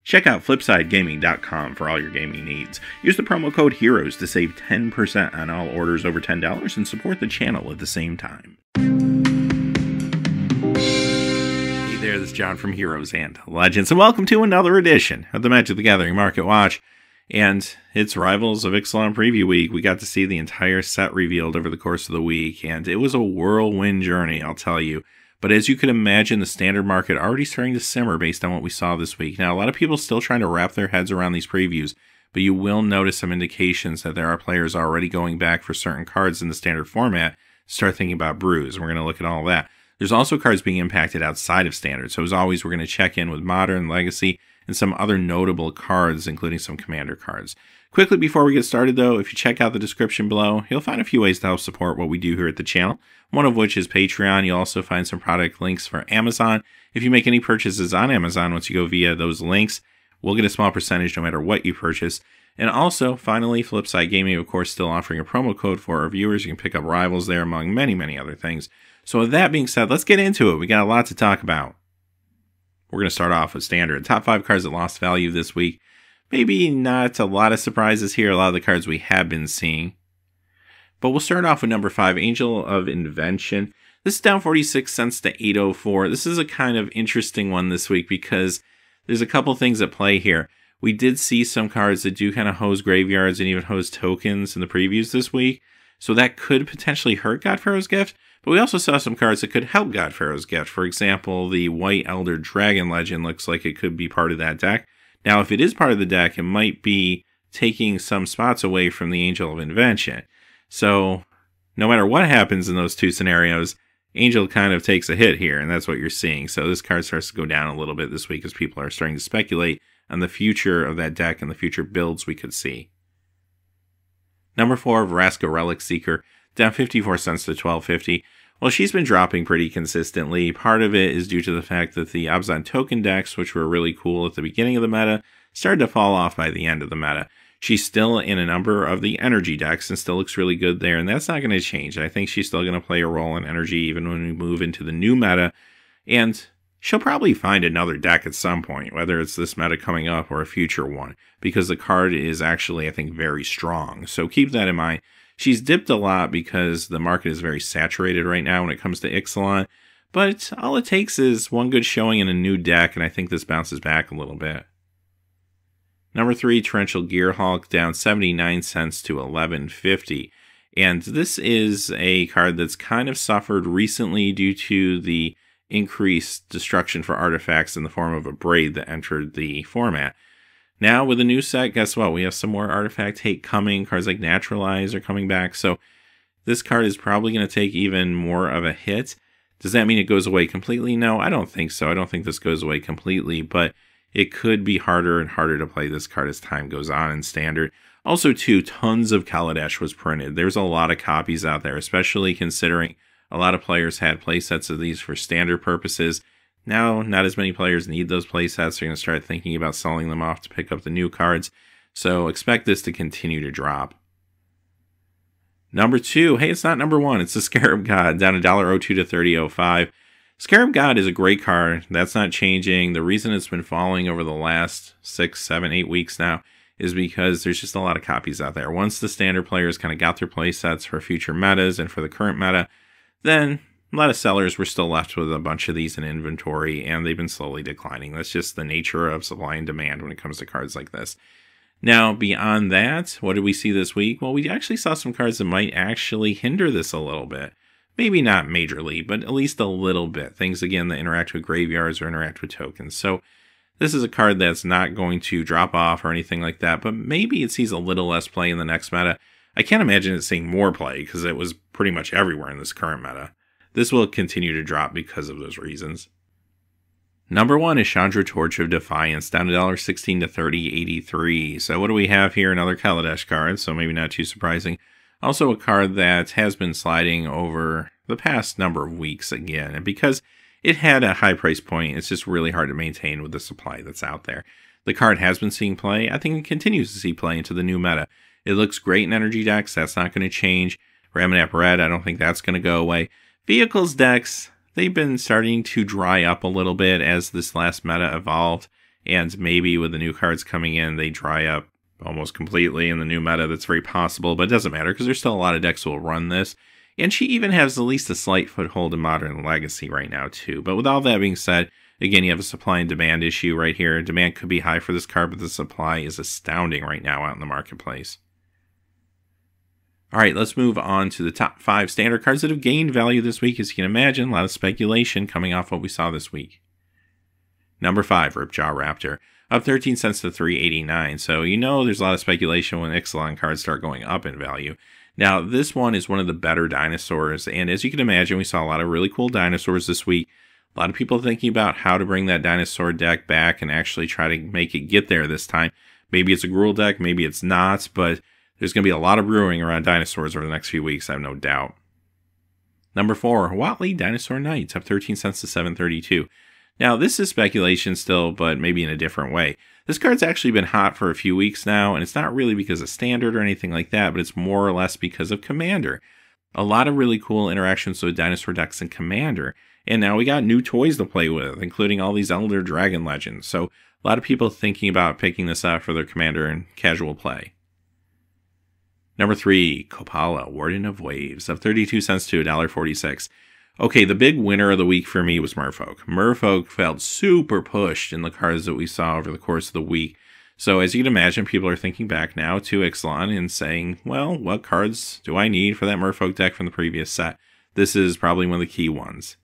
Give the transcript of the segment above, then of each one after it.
Check out FlipsideGaming.com for all your gaming needs. Use the promo code HEROES to save 10% on all orders over $10 and support the channel at the same time. Hey there, this is John from Heroes and Legends, and welcome to another edition of the Magic the Gathering Market Watch. And it's Rivals of Ixalan Preview Week. We got to see the entire set revealed over the course of the week, and it was a whirlwind journey, I'll tell you. But as you could imagine, the standard market already starting to simmer based on what we saw this week. Now, a lot of people still trying to wrap their heads around these previews, but you will notice some indications that there are players already going back for certain cards in the standard format, start thinking about brews, and we're going to look at all of that. There's also cards being impacted outside of standard, so as always, we're going to check in with Modern, Legacy, and some other notable cards, including some Commander cards. Quickly before we get started though, if you check out the description below, you'll find a few ways to help support what we do here at the channel, one of which is Patreon. You'll also find some product links for Amazon. If you make any purchases on Amazon, once you go via those links, we'll get a small percentage no matter what you purchase. And also, finally, Flipside Gaming, of course, still offering a promo code for our viewers. You can pick up Rivals there, among many, many other things. So with that being said, let's get into it. We got a lot to talk about. We're going to start off with standard. Top 5 cards that lost value this week. Maybe not a lot of surprises here, a lot of the cards we have been seeing. But we'll start off with number 5, Angel of Invention. This is down 46 cents to 804. This is a kind of interesting one this week because there's a couple things at play here. We did see some cards that do kind of hose graveyards and even hose tokens in the previews this week. So that could potentially hurt Godpharaoh's Gift. But we also saw some cards that could help Godpharaoh's Gift. For example, the White Elder Dragon Legend looks like it could be part of that deck. Now, if it is part of the deck, it might be taking some spots away from the Angel of Invention. So, no matter what happens in those two scenarios, Angel kind of takes a hit here, and that's what you're seeing. So this card starts to go down a little bit this week as people are starting to speculate on the future of that deck and the future builds we could see. Number 4, Vraska Relic Seeker, down 54 cents to 12.50. Well, she's been dropping pretty consistently. Part of it is due to the fact that the Abzan token decks, which were really cool at the beginning of the meta, started to fall off by the end of the meta. She's still in a number of the energy decks and still looks really good there, and that's not going to change. I think she's still going to play a role in energy even when we move into the new meta, and she'll probably find another deck at some point, whether it's this meta coming up or a future one, because the card is actually, I think, very strong. So keep that in mind. She's dipped a lot because the market is very saturated right now when it comes to Ixalan, but all it takes is one good showing in a new deck, and I think this bounces back a little bit. Number 3, Torrential Gearhulk, down 79 cents to 11.50. And this is a card that's kind of suffered recently due to the increased destruction for artifacts in the form of a Braid that entered the format. Now, with the new set, guess what? We have some more artifact hate coming. Cards like Naturalize are coming back. So this card is probably going to take even more of a hit. Does that mean it goes away completely? No, I don't think so. I don't think this goes away completely, but it could be harder and harder to play this card as time goes on in standard. Also, too, tons of Kaladesh was printed. There's a lot of copies out there, especially considering a lot of players had playsets of these for standard purposes. Now, not as many players need those playsets. They're going to start thinking about selling them off to pick up the new cards. So expect this to continue to drop. Number 2, hey, it's not number 1. It's the Scarab God, down $1.02 to 30.05. Scarab God is a great card. That's not changing. The reason it's been falling over the last 6, 7, 8 weeks now is because there's just a lot of copies out there. Once the standard players kind of got their playsets for future metas and for the current meta, then a lot of sellers were still left with a bunch of these in inventory, and they've been slowly declining. That's just the nature of supply and demand when it comes to cards like this. Now, beyond that, what did we see this week? Well, we actually saw some cards that might actually hinder this a little bit. Maybe not majorly, but at least a little bit. Things, again, that interact with graveyards or interact with tokens. So this is a card that's not going to drop off or anything like that, but maybe it sees a little less play in the next meta. I can't imagine it seeing more play because it was pretty much everywhere in this current meta. This will continue to drop because of those reasons. Number 1 is Chandra Torch of Defiance, down $1.16 to 30.83. So what do we have here? Another Kaladesh card, so maybe not too surprising. Also a card that has been sliding over the past number of weeks again. And because it had a high price point, it's just really hard to maintain with the supply that's out there. The card has been seeing play. I think it continues to see play into the new meta. It looks great in energy decks. That's not going to change. Ramanap Red, I don't think that's going to go away. Vehicles decks, they've been starting to dry up a little bit as this last meta evolved. and maybe with the new cards coming in, they dry up almost completely in the new meta. That's very possible, but it doesn't matter because there's still a lot of decks that will run this. And she even has at least a slight foothold in Modern Legacy right now too. But with all that being said, again, you have a supply and demand issue right here. Demand could be high for this card, but the supply is astounding right now out in the marketplace. All right, let's move on to the top 5 standard cards that have gained value this week. As you can imagine, a lot of speculation coming off what we saw this week. Number 5, Ripjaw Raptor, up 13 cents to 3.89. So you know there's a lot of speculation when Ixalan cards start going up in value. Now, this one is one of the better dinosaurs, and as you can imagine, we saw a lot of really cool dinosaurs this week. A lot of people thinking about how to bring that dinosaur deck back and actually try to make it get there this time. Maybe it's a Gruul deck, maybe it's not, but there's going to be a lot of brewing around dinosaurs over the next few weeks, I have no doubt. Number 4, Watley Dinosaur Knights, up 13 cents to 7.32. Now, this is speculation still, but maybe in a different way. This card's actually been hot for a few weeks now, and it's not really because of Standard or anything like that, but it's more or less because of Commander. A lot of really cool interactions with dinosaur decks in Commander, and now we got new toys to play with, including all these Elder Dragon Legends, so a lot of people thinking about picking this up for their Commander and casual play. Number 3, Koppenol, Warden of Waves, up 32 cents to $1.46. Okay, the big winner of the week for me was Merfolk. Merfolk felt super pushed in the cards that we saw over the course of the week. So as you can imagine, people are thinking back now to Ixalan and saying, well, what cards do I need for that Merfolk deck from the previous set? This is probably one of the key ones.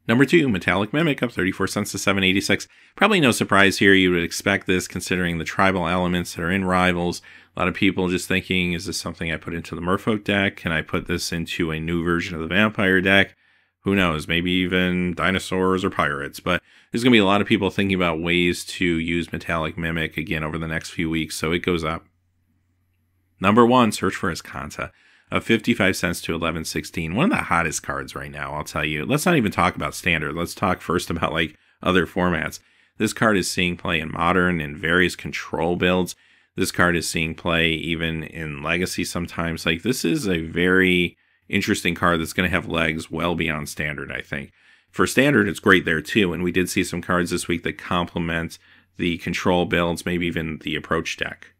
Number 2, Metallic Mimic, up 34 cents to 7.86. Probably no surprise here. You would expect this considering the tribal elements that are in Rivals. A lot of people just thinking, is this something I put into the Merfolk deck? Can I put this into a new version of the Vampire deck? Who knows? Maybe even dinosaurs or pirates. But there's going to be a lot of people thinking about ways to use Metallic Mimic again over the next few weeks, so it goes up. Number 1, Search for Azcanta, up 55 cents to 11.16. One of the hottest cards right now, I'll tell you. Let's not even talk about Standard. Let's talk first about like other formats. This card is seeing play in Modern and various control builds. This card is seeing play even in Legacy sometimes. Like, this is a very interesting card that's going to have legs well beyond Standard, I think. For Standard, it's great there too, and we did see some cards this week that complement the control builds, maybe even the approach deck.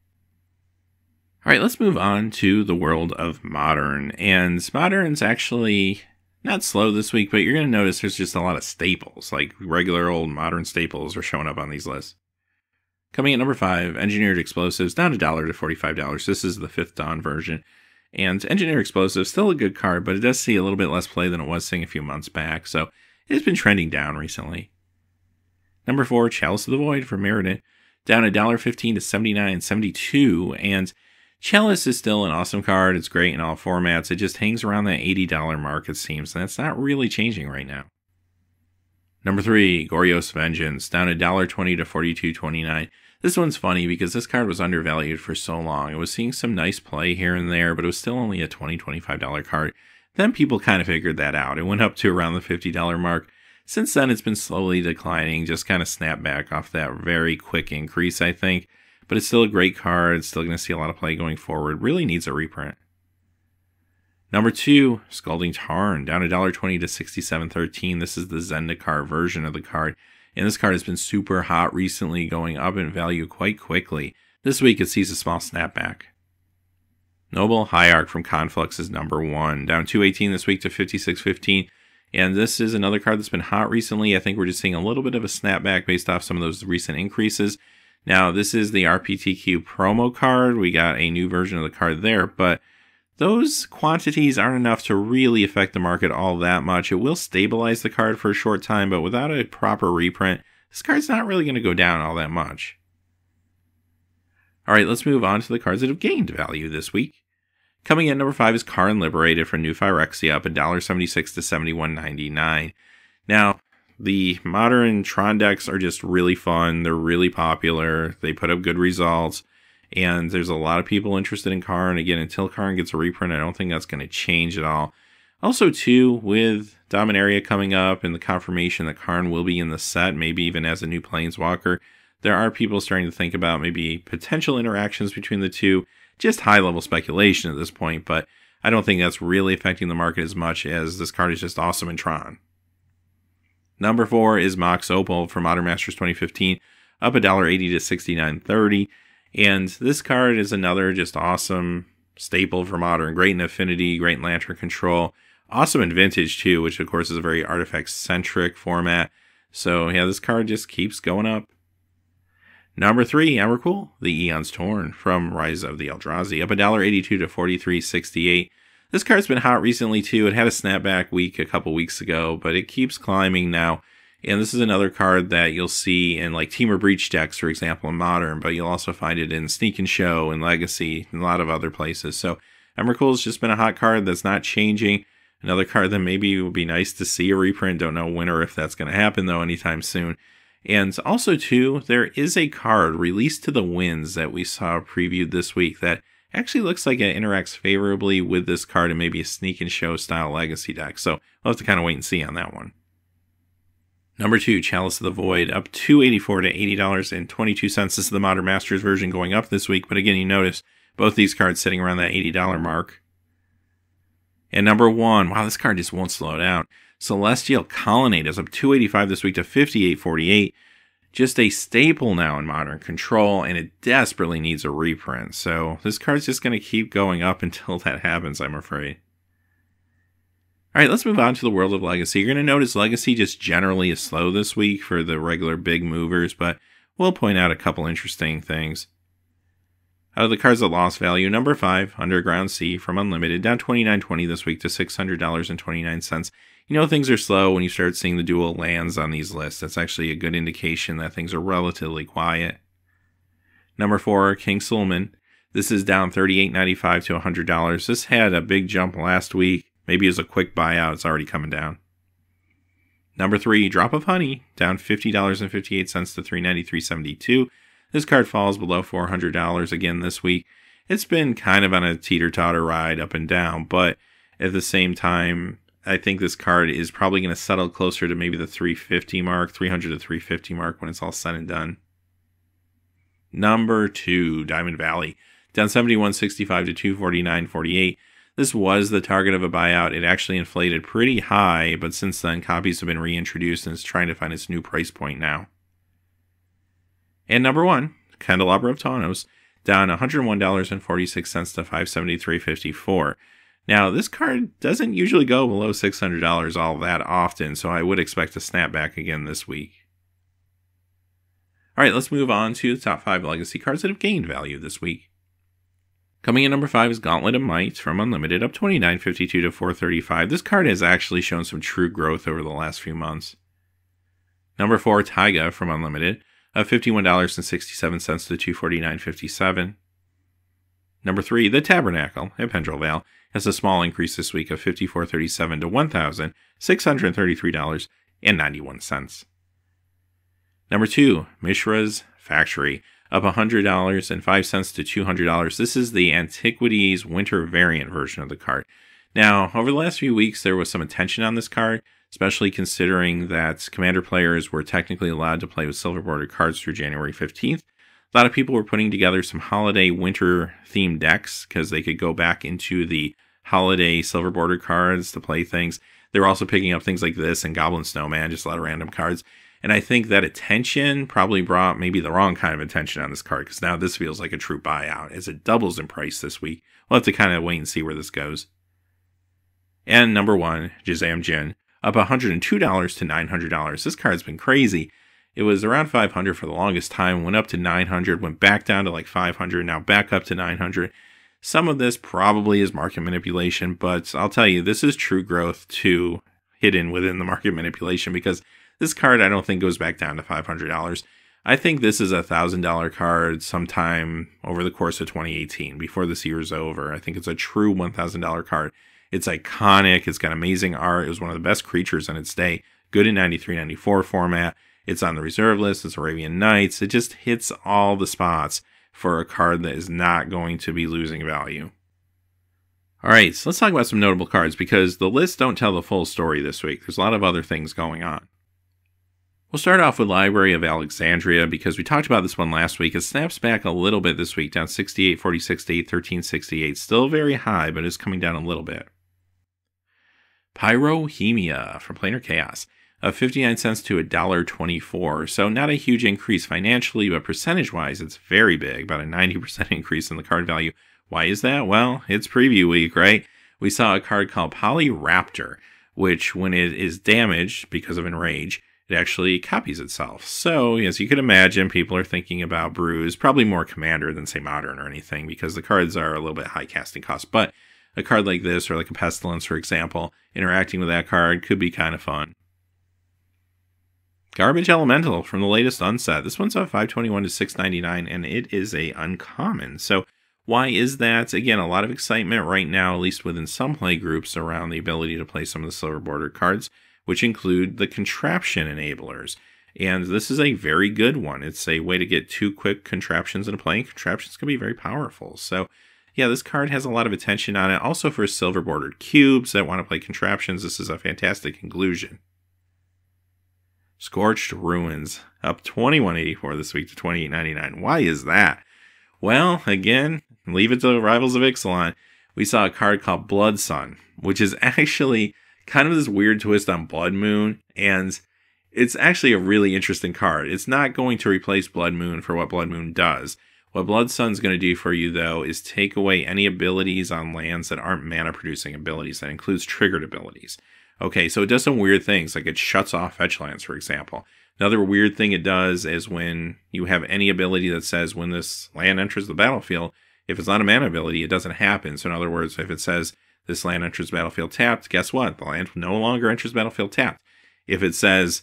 All right, let's move on to the world of Modern. And Modern's actually not slow this week, but you're going to notice there's just a lot of staples, like regular old Modern staples are showing up on these lists. Coming at number 5, Engineered Explosives, down $1 to $45. This is the 5th Dawn version. And Engineered Explosives, still a good card, but it does see a little bit less play than it was seeing a few months back, so it's been trending down recently. Number 4, Chalice of the Void from Meriden, down $1.15 to $79.72, and Chalice is still an awesome card. It's great in all formats. It just hangs around that $80 mark, it seems, and that's not really changing right now. Number 3, Goryo's Vengeance, down $1.20 to $42.29. This one's funny because this card was undervalued for so long. It was seeing some nice play here and there, but it was still only a $20-$25 card. Then people kind of figured that out. It went up to around the $50 mark. Since then, it's been slowly declining, just kind of snapped back off that very quick increase, I think. But it's still a great card. It's still going to see a lot of play going forward. Really needs a reprint. Number 2, Scalding Tarn, down $1.20 to $67.13. This is the Zendikar version of the card. And this card has been super hot recently, going up in value quite quickly. This week it sees a small snapback. Noble Hierarch from Conflux is number 1, down $2.18 this week to $56.15. And this is another card that's been hot recently. I think we're just seeing a little bit of a snapback based off some of those recent increases. Now, this is the RPTQ promo card. We got a new version of the card there, but those quantities aren't enough to really affect the market all that much. It will stabilize the card for a short time, but without a proper reprint, this card's not really going to go down all that much. All right, let's move on to the cards that have gained value this week. Coming in number 5 is Karn Liberated from New Phyrexia, up $1.76 to $71.99. Now, the modern Tron decks are just really fun. They're really popular. They put up good results. And there's a lot of people interested in Karn. Again, until Karn gets a reprint, I don't think that's going to change at all. Also, too, with Dominaria coming up and the confirmation that Karn will be in the set, maybe even as a new Planeswalker, there are people starting to think about maybe potential interactions between the two. Just high-level speculation at this point, but I don't think that's really affecting the market as much as this card is just awesome in Tron. Number 4 is Mox Opal from Modern Masters 2015. up $1.80 to $69.30. And this card is another just awesome staple for Modern. Great in Affinity, great in Lantern Control. Awesome in Vintage too, which of course is a very artifact-centric format. So yeah, this card just keeps going up. Number 3, Emrakul, the Eon's Torn from Rise of the Eldrazi, up $1.82 to $43.68. This card's been hot recently too. It had a snapback week a couple weeks ago, but it keeps climbing now. And this is another card that you'll see in like Team or Breach decks, for example, in Modern, but you'll also find it in Sneak and Show and Legacy and a lot of other places. So Emrakul's just been a hot card that's not changing. Another card that maybe would be nice to see a reprint. Don't know when or if that's going to happen though anytime soon. And also, too, there is a card released to the Winds that we saw previewed this week that actually looks like it interacts favorably with this card and maybe a Sneak and Show style Legacy deck. So we'll have to kind of wait and see on that one. Number 2, Chalice of the Void, up $2.84 to $80.22. This is the Modern Masters version going up this week. But again, you notice both these cards sitting around that $80 mark. And number 1, wow, this card just won't slow down. Celestial Colonnade is up $2.85 this week to $58.48. Just a staple now in Modern Control, and it desperately needs a reprint. So this card's just going to keep going up until that happens, I'm afraid. All right, let's move on to the world of Legacy. You're going to notice Legacy just generally is slow this week for the regular big movers, but we'll point out a couple interesting things. Out of the cards that lost value, number 5, Underground Sea from Unlimited, down $29.20 this week to $600.29. You know things are slow when you start seeing the dual lands on these lists. That's actually a good indication that things are relatively quiet. Number 4, King Solomon. This is down $38.95 to $100. This had a big jump last week. Maybe as a quick buyout, it's already coming down. Number 3, Drop of Honey, down $50.58 to $393.72. This card falls below $400 again this week. It's been kind of on a teeter-totter ride up and down, but at the same time, I think this card is probably going to settle closer to maybe the 350 mark, 300 to 350 mark when it's all said and done. Number 2, Diamond Valley, down $71.65 to $249.48. This was the target of a buyout. It actually inflated pretty high, but since then, copies have been reintroduced and it's trying to find its new price point now. And number 1, Candelabra of Tawnos, down $101.46 to $573.54. Now, this card doesn't usually go below $600 all that often, so I would expect a snapback again this week. All right, let's move on to the top 5 Legacy cards that have gained value this week. Coming in number 5 is Gauntlet of Might from Unlimited, up $29.52 to $435. This card has actually shown some true growth over the last few months. Number 4, Taiga from Unlimited, up $51.67 to $249.57. Number 3, The Tabernacle at Pendrell Vale has a small increase this week of $54.37 to $1,633.91. Number 2, Mishra's Factory, up $100.05 to $200. This is the Antiquities Winter variant version of the card. Now, over the last few weeks, there was some attention on this card, especially considering that Commander players were technically allowed to play with silver-bordered cards through January 15th. A lot of people were putting together some holiday winter-themed decks because they could go back into the holiday silver-bordered cards to play things. They were also picking up things like this and Goblin Snowman, just a lot of random cards. And I think that attention probably brought maybe the wrong kind of attention on this card because now this feels like a true buyout as it doubles in price this week. We'll have to kind of wait and see where this goes. And number 1, Jazam Jin, up $102 to $900. This card's been crazy. It was around $500 for the longest time, went up to $900, went back down to like $500, now back up to $900. Some of this probably is market manipulation, but I'll tell you, this is true growth too, hidden within the market manipulation, because this card I don't think goes back down to $500. I think this is a $1,000 card sometime over the course of 2018, before this year is over. I think it's a true $1,000 card. It's iconic, it's got amazing art, it was one of the best creatures in its day, good in 93-94 format. It's on the reserve list, it's Arabian Nights. It just hits all the spots for a card that is not going to be losing value. Alright, so let's talk about some notable cards because the lists don't tell the full story this week. There's a lot of other things going on. We'll start off with Library of Alexandria because we talked about this one last week. It snaps back a little bit this week, down $68.46 to $13.68. Still very high, but it's coming down a little bit. Pyrohemia from Planar Chaos. of 59 cents to $1.24. So not a huge increase financially, but percentage-wise, it's very big, about a 90% increase in the card value. Why is that? Well, it's preview week, right? We saw a card called Polyraptor, which when it is damaged because of Enrage, it actually copies itself. So, as you can imagine, people are thinking about Brews, probably more Commander than, say, Modern or anything, because the cards are a little bit high casting cost. But a card like this, or like a Pestilence, for example, interacting with that card could be kind of fun. Garbage Elemental from the latest unset. This one's up 521 to 699, and it is a uncommon. So why is that? Again, a lot of excitement right now, at least within some play groups, around the ability to play some of the silver bordered cards, which include the Contraption Enablers. And this is a very good one. It's a way to get 2 quick Contraptions into play. Contraptions can be very powerful. So yeah, this card has a lot of attention on it. Also for silver bordered cubes that want to play Contraptions, this is a fantastic inclusion. Scorched Ruins, up 21.84 this week to 28.99. Why is that? Well, again, leave it to Rivals of Ixalan. We saw a card called Blood Sun, which is actually kind of this weird twist on Blood Moon, and it's actually a really interesting card. It's not going to replace Blood Moon for what Blood Moon does. What Blood Sun's going to do for you, though, is take away any abilities on lands that aren't mana-producing abilities. That includes triggered abilities. Okay, so it does some weird things, like it shuts off fetch lands, for example. Another weird thing it does is when you have any ability that says when this land enters the battlefield, if it's not a mana ability, it doesn't happen. So in other words, if it says this land enters the battlefield tapped, guess what? The land no longer enters the battlefield tapped. If it says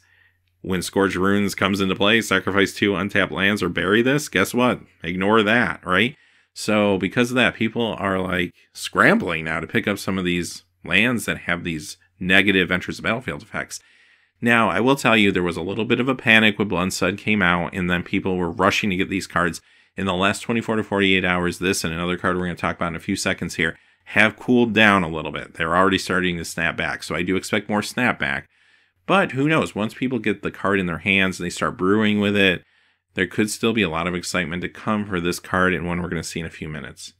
when Scourge Runes comes into play, sacrifice 2 untapped lands or bury this, guess what? Ignore that, right? So because of that, people are like scrambling now to pick up some of these lands that have these negative enters the battlefield effects. Now, I will tell you, there was a little bit of a panic when Blood Sun came out, and then people were rushing to get these cards. In the last 24 to 48 hours, this and another card we're going to talk about in a few seconds here have cooled down a little bit. They're already starting to snap back, so I do expect more snapback. But who knows, once people get the card in their hands and they start brewing with it, there could still be a lot of excitement to come for this card and one we're going to see in a few minutes.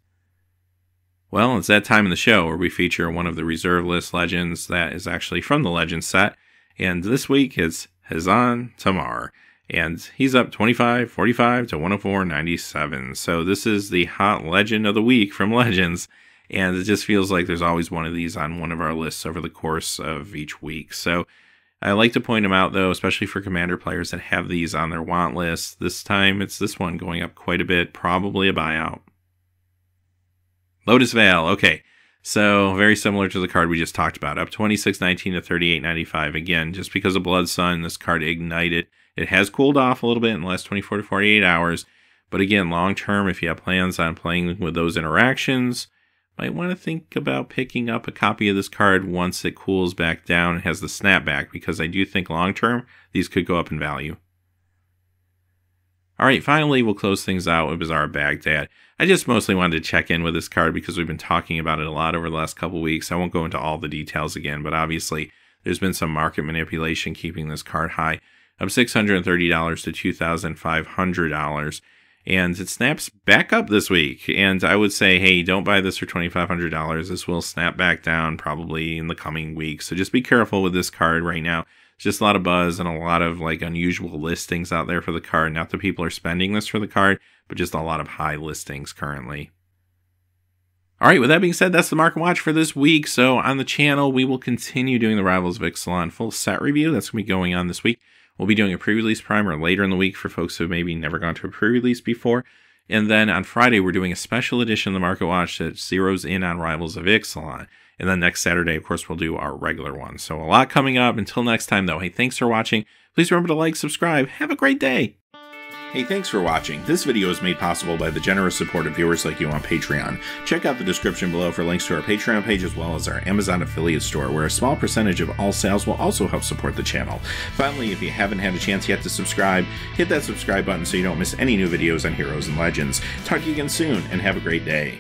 Well, it's that time in the show where we feature one of the reserve list legends that is actually from the Legends set. And this week it's Hazan Tamar. And he's up 25, 45 to 104.97. So this is the hot legend of the week from Legends. And it just feels like there's always one of these on one of our lists over the course of each week. So I like to point them out, though, especially for Commander players that have these on their want list. This time it's this one going up quite a bit, probably a buyout. Lotus Veil, okay, so very similar to the card we just talked about, up 26.19 to 38.95. Again, just because of Blood Sun, this card ignited. It has cooled off a little bit in the last 24 to 48 hours, but again, long term, if you have plans on playing with those interactions, might want to think about picking up a copy of this card once it cools back down and has the snapback, because I do think long term, these could go up in value. Alright, finally, we'll close things out with Bizarre Baghdad. I just mostly wanted to check in with this card because we've been talking about it a lot over the last couple weeks. I won't go into all the details again, but obviously there's been some market manipulation keeping this card high, up $630 to $2,500, and it snaps back up this week. And I would say, hey, don't buy this for $2,500. This will snap back down probably in the coming weeks, so just be careful with this card right now. Just a lot of buzz and a lot of like unusual listings out there for the card. Not that people are spending this for the card, but just a lot of high listings currently. All right, with that being said, that's the Market Watch for this week. So on the channel, we will continue doing the Rivals of Ixalan full set review. That's going to be going on this week. We'll be doing a pre-release primer later in the week for folks who have maybe never gone to a pre-release before. And then on Friday, we're doing a special edition of the Market Watch that zeroes in on Rivals of Ixalan. And then next Saturday, of course, we'll do our regular one. So a lot coming up. Until next time, though, hey, thanks for watching. Please remember to like, subscribe. Have a great day. Hey, thanks for watching. This video is made possible by the generous support of viewers like you on Patreon. Check out the description below for links to our Patreon page as well as our Amazon affiliate store, where a small percentage of all sales will also help support the channel. Finally, if you haven't had a chance yet to subscribe, hit that subscribe button so you don't miss any new videos on Heroes and Legends. Talk to you again soon, and have a great day.